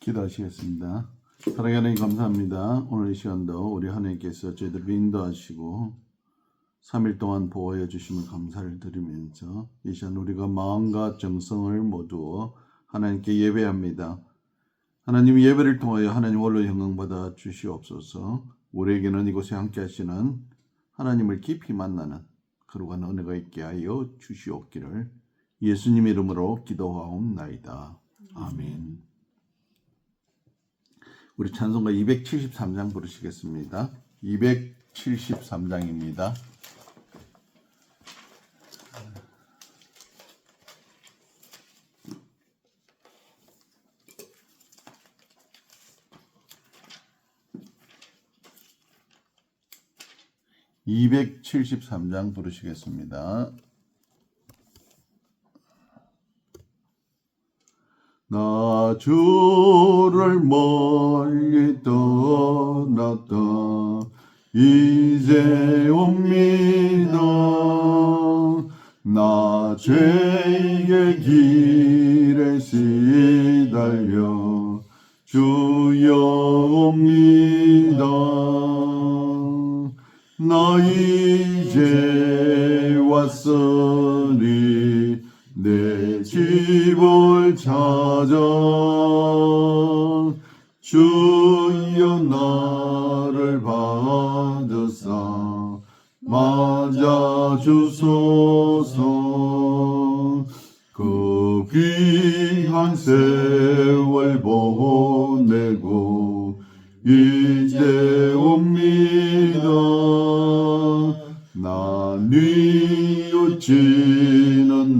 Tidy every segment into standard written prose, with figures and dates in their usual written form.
기도하시겠습니다. 사랑하는 하나님 감사합니다. 오늘 이 시간도 우리 하나님께서 저희들을 인도하시고 3일 동안 보호해 주시면 감사를 드리면서 이 시간 우리가 마음과 정성을 모두 하나님께 예배합니다. 하나님 예배를 통하여 하나님 홀로 영광받아 주시옵소서. 우리에게는 이곳에 함께 하시는 하나님을 깊이 만나는 거룩한 은혜가 있게 하여 주시옵기를 예수님 이름으로 기도하옵나이다. 아멘. 우리 찬송가 273장 부르시겠습니다. 273장입니다. (273장) 부르시겠습니다. 나 주를 멀리 떠났다 이제 옵니다. 나 죄의 길에 시달려 주여 옵니다. 나 이제 왔으니 내 집을 찾아 주여 나를 받으사 맞아 주소서. 그 귀한 세월 보내고 이제 옵니다. 나 뉘우치는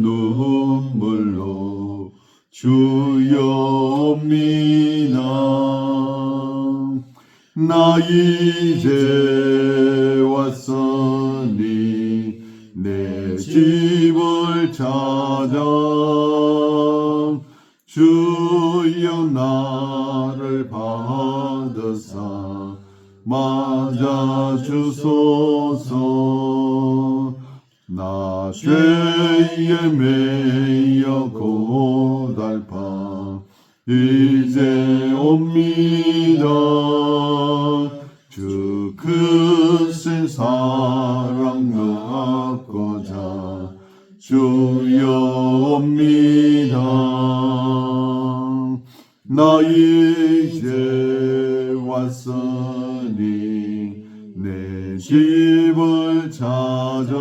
눈물로 주여 옵니다. 나 이제 왔으니 내 집을 찾아 주여 나를 받으사 맞아 주소서. 나 죄에 매여 고달파 이제 옵니다. 주 크신 사랑 얻고자 주여 옵니다. 나 이제 왔으니 내 집을 찾아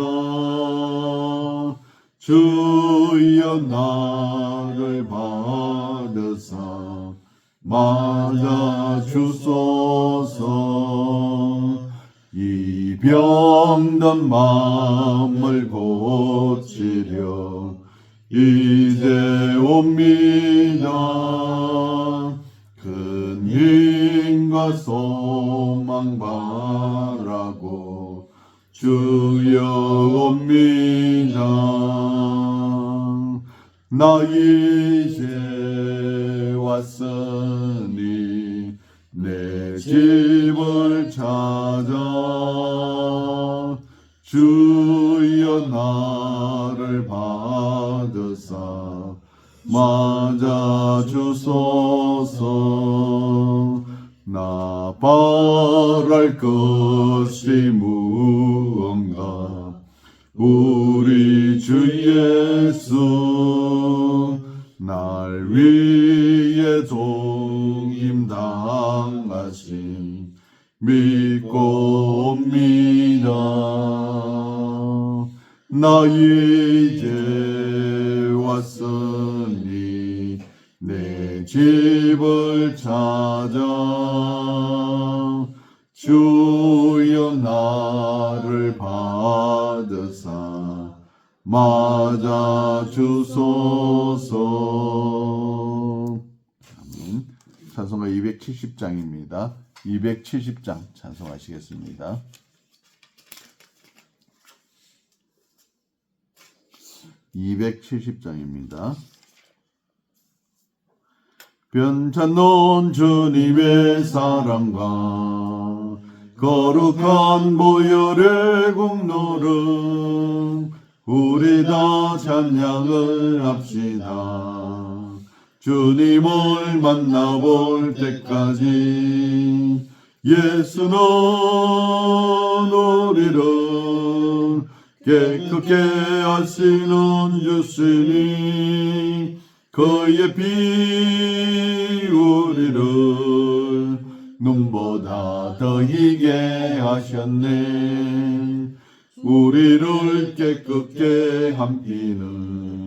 주여 나를 받으사 맞아 주소서. 이 병든 마음을 고치려 이제 옵니다. 큰 힘과 소망 바라고 주여 옵니다. 나 이제 왔으니 내 집을 찾아 주여 나를 받으사 맞아 주소서. 나 바랄 것이 무언가 우리 주 예수 날 위해 종임 당하심 믿고 옵니다. 나 이제 왔으니 내 집을 찾아 주여 나를 받으사 맞아 주소서. 아멘. 찬송가 270장입니다. 270장 찬송하시겠습니다. (270장입니다) 변찬놓은 주님의 사랑과 거룩한 보혈의 국노를 우리 다 찬양을 합시다. 주님을 만나볼 때까지 예수는 우리를 깨끗게 하시는 주시니 그의 피 우리를 눈보다 더 희게 하셨네. 우리를 깨끗게 함기는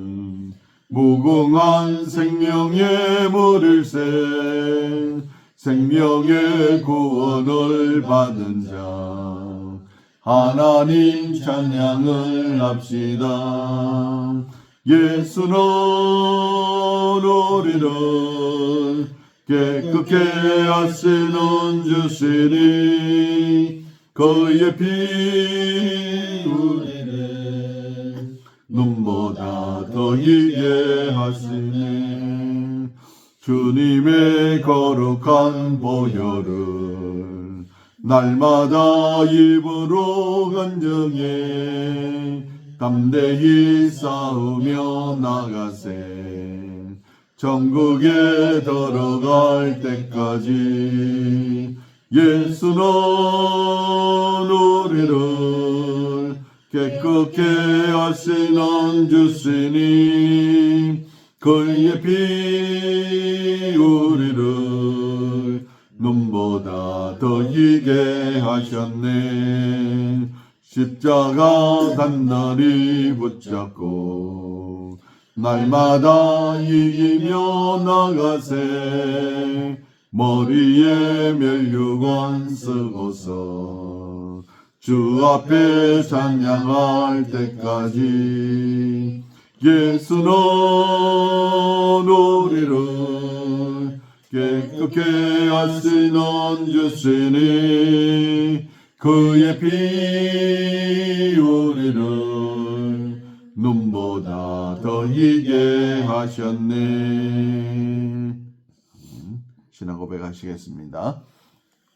무궁한 생명의 물일새 생명의 구원을 받은 자 하나님 찬양을 합시다. 예수는 우리를 깨끗게 하시는 주시니 그의 피 우리를 눈보다 더 희게 하시네. 주님의 거룩한 보혈을 날마다 입으로 간증해 담대히 싸우며 나가세. 천국에 들어갈 때까지 예수는 우리를 깨끗게 하시는 주시니 그의 피 우리를 눈보다 더 희게 하셨네. 십자가 단단히 붙잡고 날마다 이기며 나가세. 머리에 면류관 쓰고서 주 앞에 찬양할 때까지 예수는 우리를 깨끗게 하시는 주시니 그의 피 우리를 눈보다 더 희게 하셨네. 신앙 고백하시겠습니다.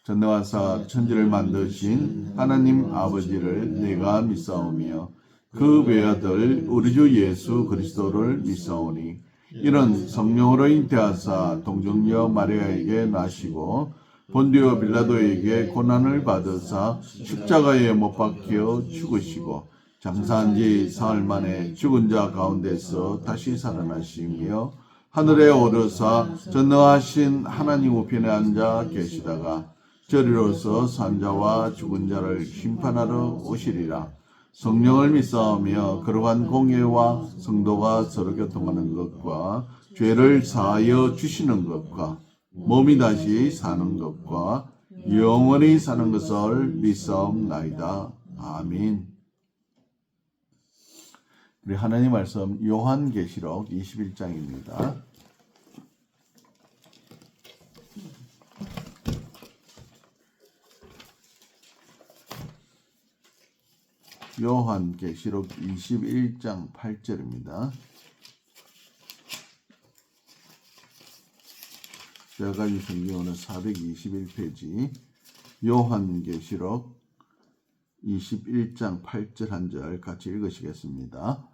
전능하사 천지를 만드신 하나님 아버지를 내가 믿사오며 그 외아들 우리 주 예수 그리스도를 믿사오니 이는 성령으로 잉태하사 동정녀 마리아에게 나시고 본디오 빌라도에게 고난을 받으사 십자가에 못 박혀 죽으시고 장사한 지 사흘 만에 죽은 자 가운데서 다시 살아나시며 하늘에 오르사 전능하신 하나님 우편에 앉아 계시다가 저리로서 산자와 죽은 자를 심판하러 오시리라. 성령을 믿사오며 거룩한 공예와 성도가 서로 교통하는 것과 죄를 사하여 주시는 것과 몸이 다시 사는 것과 영원히 사는 것을 믿사옵나이다. 아멘. 우리 하나님 말씀 요한계시록 21장입니다. 요한계시록 21장 8절입니다. 제가가진 성경은 421페이지 요한계시록 21장 8절 한 절 같이 읽으시겠습니다.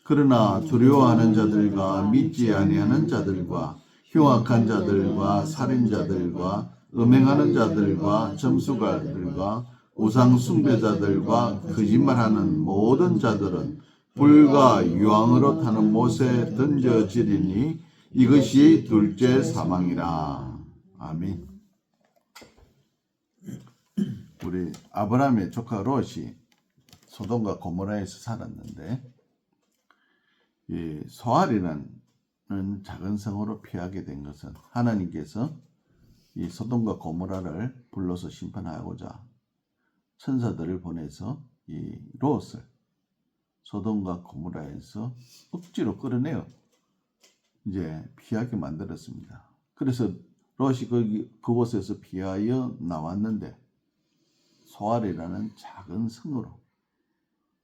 그러나 두려워하는 자들과 믿지 아니하는 자들과 흉악한 자들과 살인자들과 음행하는 자들과 점수가들과 우상 숭배자들과 거짓말하는 모든 자들은 불과 유황으로 타는 못에 던져지리니 이것이 둘째 사망이라. 아멘. 우리 아브라함의 조카 롯이 소돔과 고모라에서 살았는데 이 소알이라는 작은 성으로 피하게 된 것은 하나님께서 이 소돔과 고모라를 불러서 심판하고자 천사들을 보내서 이 롯을 소돔과 고모라에서 억지로 끌어내어 이제 피하게 만들었습니다. 그래서 롯이 그곳에서 피하여 나왔는데 소알이라는 작은 성으로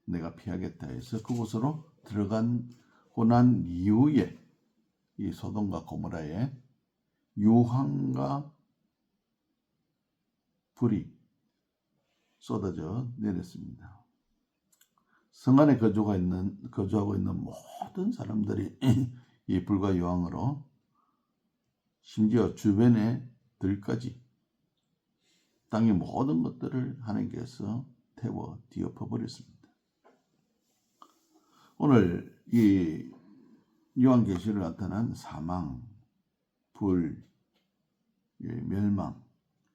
내가 피하겠다 해서 그곳으로 들어가고 난 이후에 이 소돔과 고모라에 유황과 불이 쏟아져 내렸습니다. 성 안에 거주하고 있는 모든 사람들이 이 불과 유황으로 심지어 주변의 들까지 땅의 모든 것들을 하나님께서 태워 뒤엎어 버렸습니다. 오늘 이 요한계시로 나타난 사망, 불, 멸망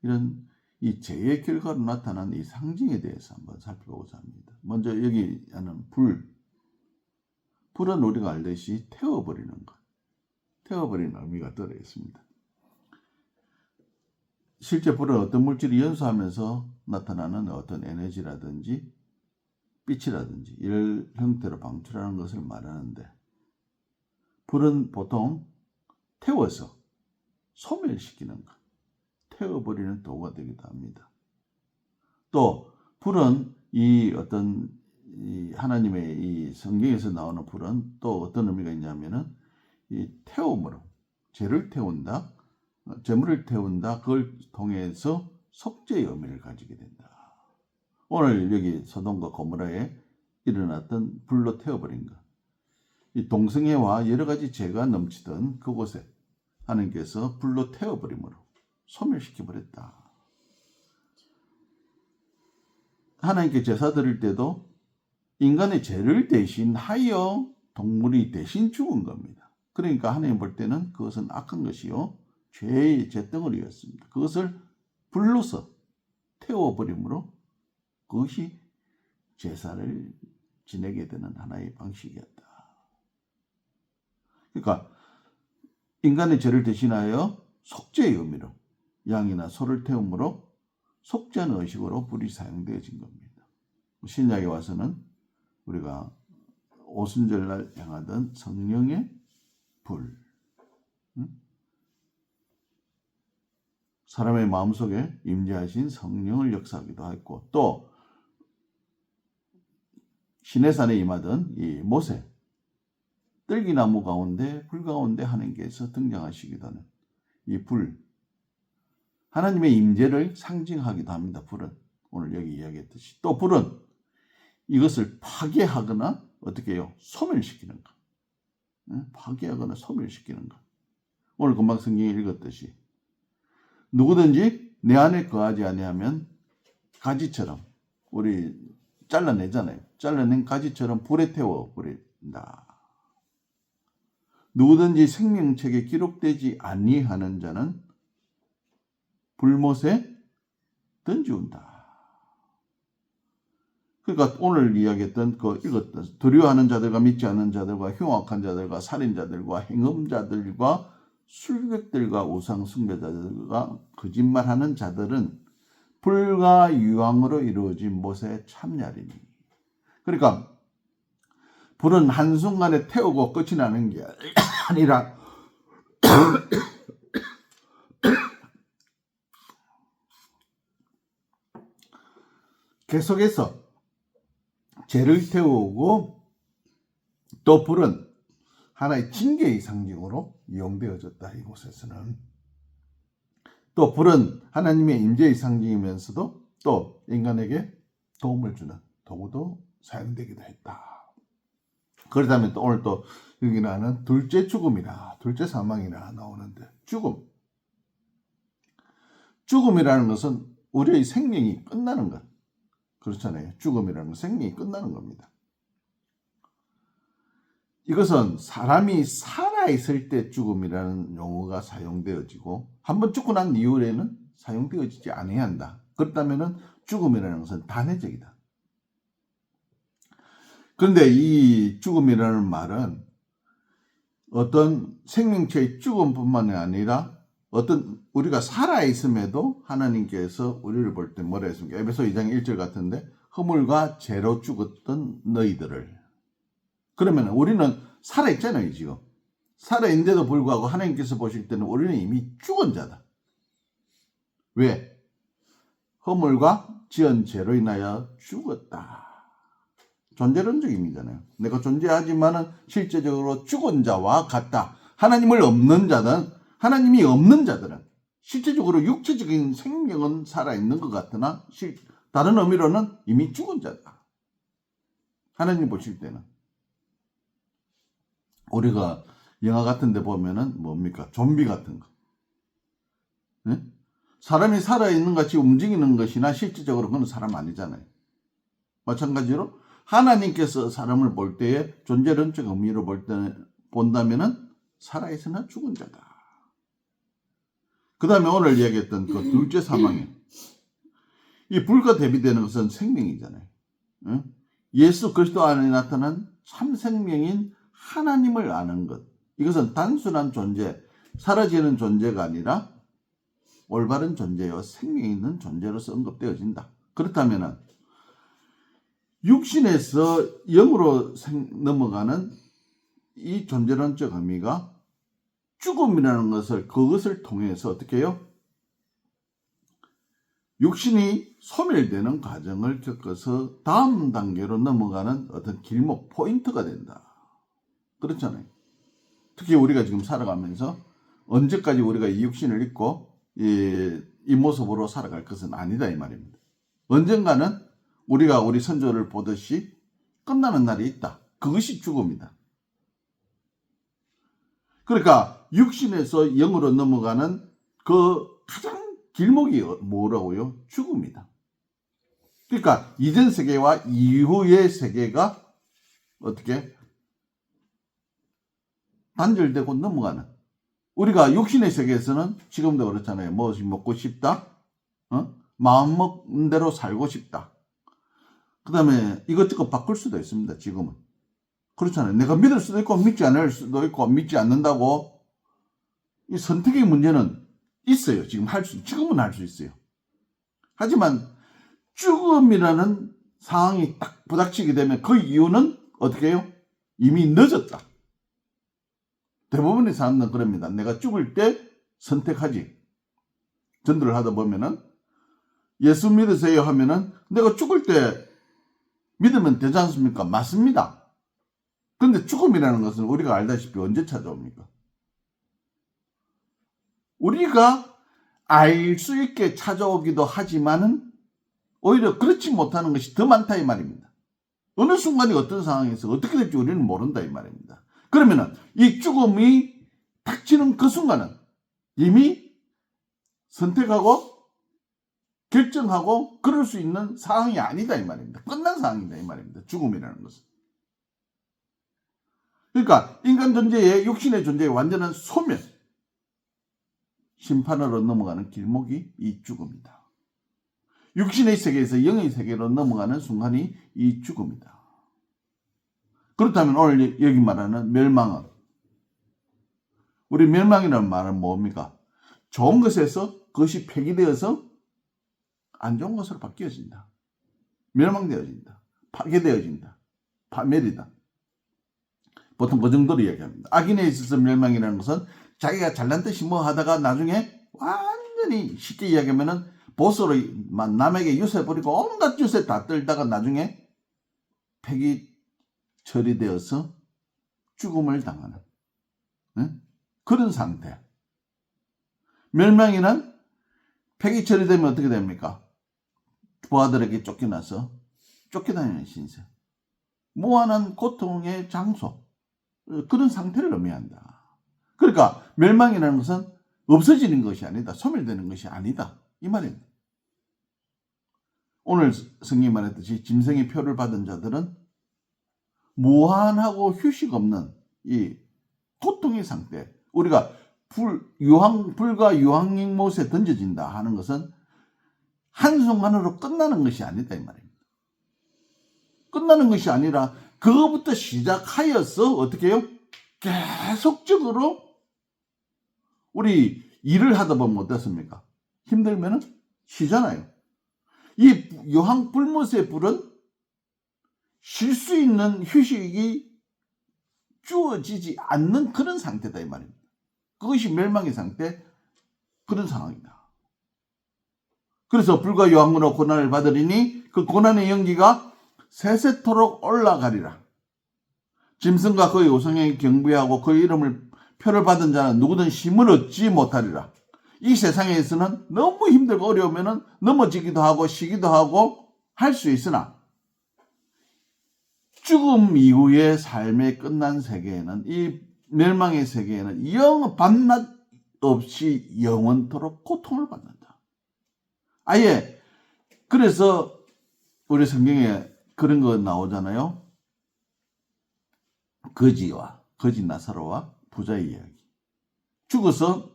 이런 이 재해 결과로 나타난 이 상징에 대해서 한번 살펴보고자 합니다. 먼저 여기 하는 불은 우리가 알듯이 태워버리는 것, 태워버리는 의미가 들어 있습니다. 실제 불은 어떤 물질이 연소하면서 나타나는 어떤 에너지라든지 빛이라든지 이런 형태로 방출하는 것을 말하는데, 불은 보통 태워서 소멸시키는 것, 태워버리는 도구가 되기도 합니다. 또 불은 이 어떤 하나님의 이 성경에서 나오는 불은 또 어떤 의미가 있냐면은 이 태움으로 죄를 태운다, 재물을 태운다, 그걸 통해서 속죄의 의미를 가지게 된다. 오늘 여기 소돔과 고모라에 일어났던 불로 태워버린 것, 이 동성애와 여러 가지 죄가 넘치던 그곳에 하나님께서 불로 태워버림으로 소멸시켜버렸다. 하나님께 제사 드릴 때도 인간의 죄를 대신하여 동물이 대신 죽은 겁니다. 그러니까 하나님 볼 때는 그것은 악한 것이요 죄의 잿덩어리였습니다. 그것을 불로서 태워버림으로 그것이 제사를 지내게 되는 하나의 방식이었다. 그러니까 인간의 죄를 대신하여 속죄의 의미로 양이나 소를 태움으로 속죄하는 의식으로 불이 사용되어진 겁니다. 신약에 와서는 우리가 오순절날 행하던 성령의 불, 사람의 마음속에 임재하신 성령을 역사하기도 했고, 또 시내산에 임하던 이 모세, 떨기나무 가운데 불 가운데 하나님께서 등장하시기도 하는 이 불, 하나님의 임재를 상징하기도 합니다. 불은 오늘 여기 이야기했듯이, 또 불은 이것을 파괴하거나 어떻게 해요? 소멸시키는 것, 파괴하거나 소멸시키는 것. 오늘 금방 성경에 읽었듯이 누구든지 내 안에 거하지 아니하면 가지처럼, 우리 잘라내잖아요. 잘라낸 가지처럼 불에 태워 버린다. 누구든지 생명책에 기록되지 아니하는 자는 불못에 던지운다. 그러니까 오늘 이야기했던 읽었던 두려워하는 자들과 믿지 않는 자들과 흉악한 자들과 살인자들과 행음자들과 술객들과 우상 숭배자들과 거짓말하는 자들은 불과 유황으로 이루어진 못에 참냐리니. 그러니까 불은 한순간에 태우고 끝이 나는 게 아니라 계속해서 죄를 태우고, 또 불은 하나의 징계의 상징으로 이용되어졌다. 이곳에서는 또 불은 하나님의 임재의 상징이면서도 또 인간에게 도움을 주는 도구도 사용되기도 했다. 그렇다면 또 오늘 또 여기 나는 둘째 죽음이나 둘째 사망이나 나오는데, 죽음이라는 것은 우리의 생명이 끝나는 것, 그렇잖아요. 죽음이라는 건 생명이 끝나는 겁니다. 이것은 사람이 살아있을 때 죽음이라는 용어가 사용되어지고, 한번 죽고 난 이후에는 사용되어지지 않아야 한다. 그렇다면 죽음이라는 것은 단회적이다. 그런데 이 죽음이라는 말은 어떤 생명체의 죽음뿐만이 아니라 어떤 우리가 살아있음에도 하나님께서 우리를 볼 때 뭐라 했습니까? 에베소 2장 1절 같은데, 허물과 죄로 죽었던 너희들을. 그러면 우리는 살아있잖아요. 지금 살아있는데도 불구하고 하나님께서 보실 때는 우리는 이미 죽은 자다. 왜? 허물과 지은 죄로 인하여 죽었다. 존재론적 의미잖아요. 내가 존재하지만은 실제적으로 죽은 자와 같다. 하나님을 없는 자는, 하나님이 없는 자들은 실제적으로 육체적인 생명은 살아있는 것 같으나 다른 의미로는 이미 죽은 자다. 하나님 보실 때는. 우리가 영화 같은 데 보면은 뭡니까? 좀비 같은 거. 네? 사람이 살아있는 같이 움직이는 것이나 실질적으로 그건 사람 아니잖아요. 마찬가지로 하나님께서 사람을 볼 때에 존재론적 의미로 본다면은 살아있으나 죽은 자다. 그 다음에 오늘 이야기했던 그 둘째 사망에 이 불과 대비되는 것은 생명이잖아요. 응? 예수 그리스도 안에 나타난 참 생명인 하나님을 아는 것. 이것은 단순한 존재, 사라지는 존재가 아니라 올바른 존재요 생명이 있는 존재로서 언급되어진다. 그렇다면 육신에서 영으로 넘어가는 이 존재론적 의미가 죽음이라는 것을 그것을 통해서 어떻게 해요? 육신이 소멸되는 과정을 겪어서 다음 단계로 넘어가는 어떤 길목 포인트가 된다. 그렇잖아요. 특히 우리가 지금 살아가면서 언제까지 우리가 이 육신을 입고 이 모습으로 살아갈 것은 아니다 이 말입니다. 언젠가는 우리가 우리 선조를 보듯이 끝나는 날이 있다. 그것이 죽음이다. 그러니까 육신에서 영으로 넘어가는 그 가장 길목이 뭐라고요? 죽음이다. 그러니까 이전 세계와 이후의 세계가 어떻게 단절되고 넘어가는, 우리가 육신의 세계에서는 지금도 그렇잖아요. 뭐 먹고 싶다, 마음 먹는 대로 살고 싶다. 그 다음에 이것저것 바꿀 수도 있습니다. 지금은 그렇잖아요. 내가 믿을 수도 있고 믿지 않을 수도 있고, 믿지 않는다고 이 선택의 문제는 있어요. 지금은 할 수 있어요. 하지만 죽음이라는 상황이 딱 부닥치게 되면 그 이유는 어떻게 해요? 이미 늦었다. 대부분의 사람들은 그럽니다. 내가 죽을 때 선택하지. 전도를 하다 보면은 예수 믿으세요 하면은 내가 죽을 때 믿으면 되지 않습니까? 맞습니다. 그런데 죽음이라는 것은 우리가 알다시피 언제 찾아옵니까? 우리가 알 수 있게 찾아오기도 하지만은 오히려 그렇지 못하는 것이 더 많다 이 말입니다. 어느 순간이 어떤 상황에서 어떻게 될지 우리는 모른다 이 말입니다. 그러면은 이 죽음이 닥치는 그 순간은 이미 선택하고 결정하고 그럴 수 있는 상황이 아니다 이 말입니다. 끝난 상황이다 이 말입니다. 죽음이라는 것은. 그러니까 인간 존재의, 육신의 존재의 완전한 소멸, 심판으로 넘어가는 길목이 이 죽음이다. 육신의 세계에서 영의 세계로 넘어가는 순간이 이 죽음이다. 그렇다면 오늘 여기 말하는 멸망은, 우리 멸망이라는 말은 뭡니까? 좋은 것에서 그것이 폐기되어서 안 좋은 것으로 바뀌어진다. 멸망되어진다. 파괴되어진다. 파멸이다. 보통 그 정도로 이야기합니다. 악인에 있어서 멸망이라는 것은 자기가 잘난 듯이 뭐 하다가 나중에 완전히 쉽게 이야기하면은 보스로 남에게 유세 부리고 온갖 유세 다 떨다가 나중에 폐기 처리되어서 죽음을 당하는 그런 상태. 멸망이란 폐기 처리되면 어떻게 됩니까? 부하들에게 쫓겨나서 쫓겨다니는 신세. 무한한 고통의 장소. 그런 상태를 의미한다. 그러니까 멸망이라는 것은 없어지는 것이 아니다. 소멸되는 것이 아니다. 이 말입니다. 오늘 성경이 말했듯이 짐승의 표를 받은 자들은 무한하고 휴식 없는 이 고통의 상태. 우리가 불과 유황못에 던져진다 하는 것은 한순간으로 끝나는 것이 아니다 이 말입니다. 끝나는 것이 아니라 그거부터 시작하여서 어떻게 해요? 계속적으로 우리 일을 하다 보면 어떻습니까? 힘들면은 쉬잖아요. 이 유황불못의 불은 쉴 수 있는 휴식이 주어지지 않는 그런 상태다 이 말입니다. 그것이 멸망의 상태, 그런 상황이다. 그래서 불과 유황으로 고난을 받으리니 그 고난의 연기가 세세토록 올라가리라. 짐승과 그의 우상에게 경배하고 그의 이름을 표를 받은 자는 누구든 힘을 얻지 못하리라. 이 세상에서는 너무 힘들고 어려우면 넘어지기도 하고 쉬기도 하고 할 수 있으나 죽음 이후의 삶의 끝난 세계에는, 이 멸망의 세계에는 영 밤낮 없이 영원토록 고통을 받는다. 아예 그래서 우리 성경에 그런 거 나오잖아요. 거지 나사로와 부자의 이야기. 죽어서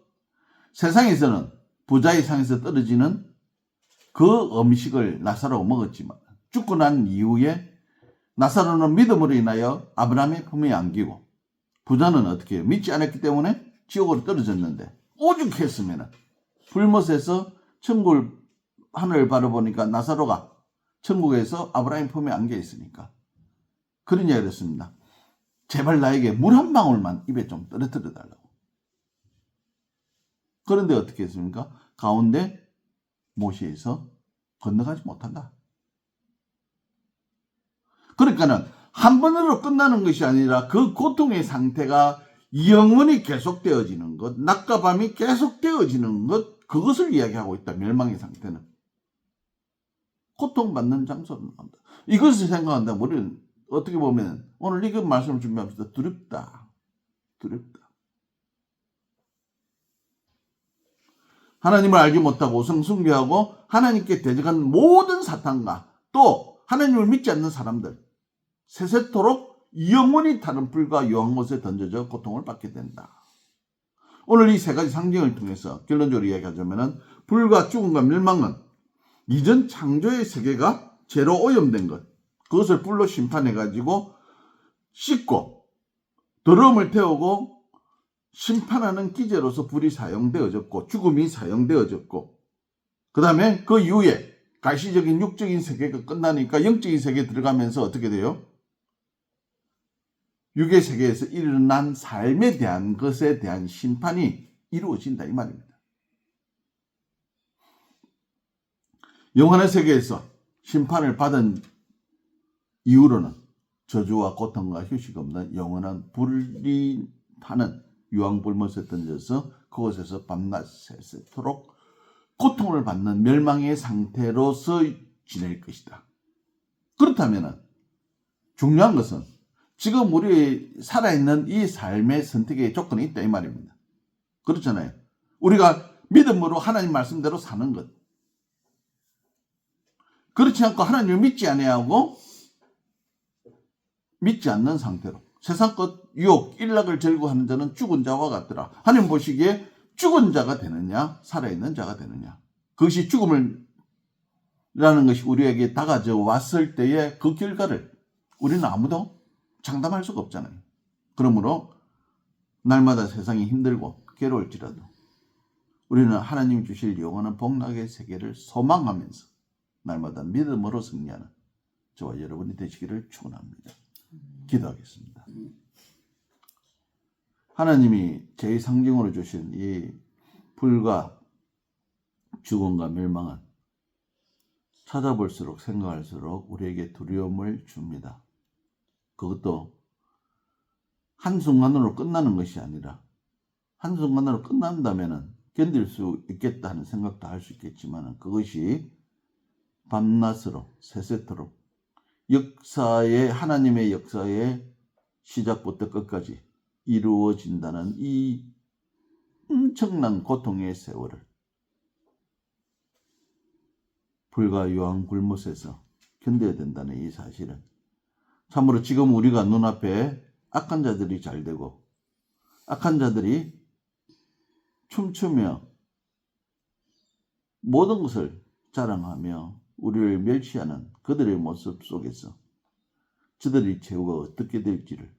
세상에서는 부자의 상에서 떨어지는 그 음식을 나사로가 먹었지만 죽고 난 이후에 나사로는 믿음으로 인하여 아브라함의 품에 안기고 부자는 어떻게 해요? 믿지 않았기 때문에 지옥으로 떨어졌는데 오죽했으면 불못에서 천국을 하늘을 바라보니까 나사로가 천국에서 아브라함의 품에 안겨 있으니까 그런 이야기를 했습니다. 제발 나에게 물 한 방울만 입에 좀 떨어뜨려 달라고. 그런데 어떻게 했습니까? 가운데 모시에서 건너가지 못한다. 그러니까는 한 번으로 끝나는 것이 아니라 그 고통의 상태가 영원히 계속되어지는 것, 낮과 밤이 계속되어지는 것, 그것을 이야기하고 있다. 멸망의 상태는. 고통받는 장소로 나온다. 이것을 생각한다면 우리는 어떻게 보면 오늘 이 말씀을 준비하면서 두렵다. 하나님을 알지 못하고 우상 숭배하고 하나님께 대적한 모든 사탄과 또 하나님을 믿지 않는 사람들 세세토록 영원히 타는 불과 유황못에 던져져 고통을 받게 된다. 오늘 이 세 가지 상징을 통해서 결론적으로 이야기하자면 불과 죽음과 멸망은 이전 창조의 세계가 죄로 오염된 것, 그것을 불로 심판해가지고 씻고 더러움을 태우고 심판하는 기제로서 불이 사용되어졌고 죽음이 사용되어졌고 그 다음에 그 이후에 가시적인 육적인 세계가 끝나니까 영적인 세계에 들어가면서 어떻게 돼요? 육의 세계에서 일어난 삶에 대한 것에 대한 심판이 이루어진다 이 말입니다. 영원한 세계에서 심판을 받은 이후로는 저주와 고통과 휴식 없는 영원한 불이 타는 유황불못에 던져서 그곳에서 밤낮 새새토록 고통을 받는 멸망의 상태로서 지낼 것이다. 그렇다면 중요한 것은 지금 우리 살아있는 이 삶의 선택의 조건이 있다 이 말입니다. 그렇잖아요. 우리가 믿음으로 하나님 말씀대로 사는 것. 그렇지 않고 하나님을 믿지 아니하고 믿지 않는 상태로 세상 것 유혹 일락을 즐거워하는 자는 죽은 자와 같더라. 하나님 보시기에 죽은 자가 되느냐 살아있는 자가 되느냐. 그것이 죽음이라는 것이 우리에게 다가져 왔을 때의 그 결과를 우리는 아무도 장담할 수가 없잖아요. 그러므로 날마다 세상이 힘들고 괴로울지라도 우리는 하나님 주실 영원한 복락의 세계를 소망하면서 날마다 믿음으로 승리하는 저와 여러분이 되시기를 축원합니다. 기도하겠습니다. 하나님이 제 상징으로 주신 이 불과 죽음과 멸망은 찾아볼수록 생각할수록 우리에게 두려움을 줍니다. 그것도 한순간으로 끝나는 것이 아니라 한순간으로 끝난다면 견딜 수 있겠다 하는 생각도 할 수 있겠지만 그것이 밤낮으로 새새토록 역사의 하나님의 역사의 시작부터 끝까지 이루어진다는 이 엄청난 고통의 세월을 불과 유황불못에서 견뎌야 된다는 이 사실은 참으로 지금 우리가 눈앞에 악한 자들이 잘 되고 악한 자들이 춤추며 모든 것을 자랑하며 우리를 멸시하는 그들의 모습 속에서 저들의 최후가 어떻게 될지를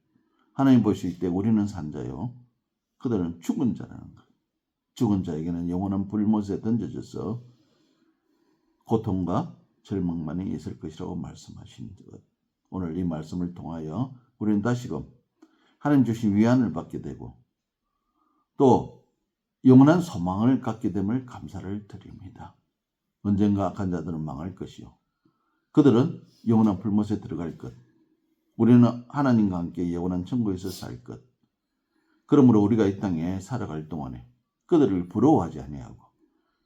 하나님 보실 때 우리는 산자요 그들은 죽은 자라는 것. 죽은 자에게는 영원한 불못에 던져져서 고통과 절망만이 있을 것이라고 말씀하신 것. 오늘 이 말씀을 통하여 우리는 다시금 하나님 주신 위안을 받게 되고 또 영원한 소망을 갖게 됨을 감사를 드립니다. 언젠가 악한 자들은 망할 것이요 그들은 영원한 불못에 들어갈 것. 우리는 하나님과 함께 영원한 천국에서 살 것. 그러므로 우리가 이 땅에 살아갈 동안에 그들을 부러워하지 아니하고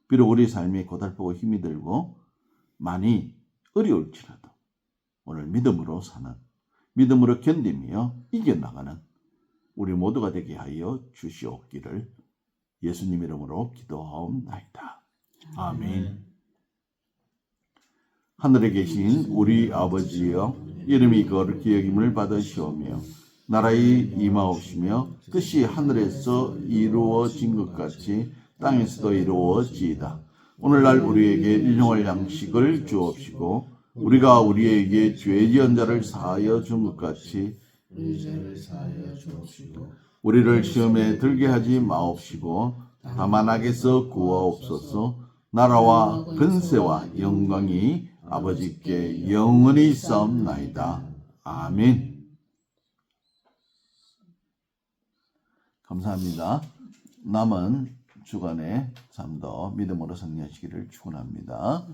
비록 우리 삶이 고달프고 힘이 들고 많이 어려울지라도 오늘 믿음으로 사는 믿음으로 견디며 이겨나가는 우리 모두가 되게 하여 주시옵기를 예수님 이름으로 기도하옵나이다. 아멘. 하늘에 계신 우리 아버지여, 이름이 거룩히 여김을 받으시오며 나라의 임하옵시며 뜻이 하늘에서 이루어진 것 같이 땅에서도 이루어지이다. 오늘날 우리에게 일용할 양식을 주옵시고 우리가 우리에게 죄 지은 자를 사하여 준 것 같이 우리 죄를 사하여 주옵시고 우리를 시험에 들게 하지 마옵시고 다만 악에서 구하옵소서. 나라와 근세와 영광이 아버지께 영원히 있사옵나이다. 아멘. 감사합니다. 남은 주간의 삶도 믿음으로 승리하시기를 축원합니다.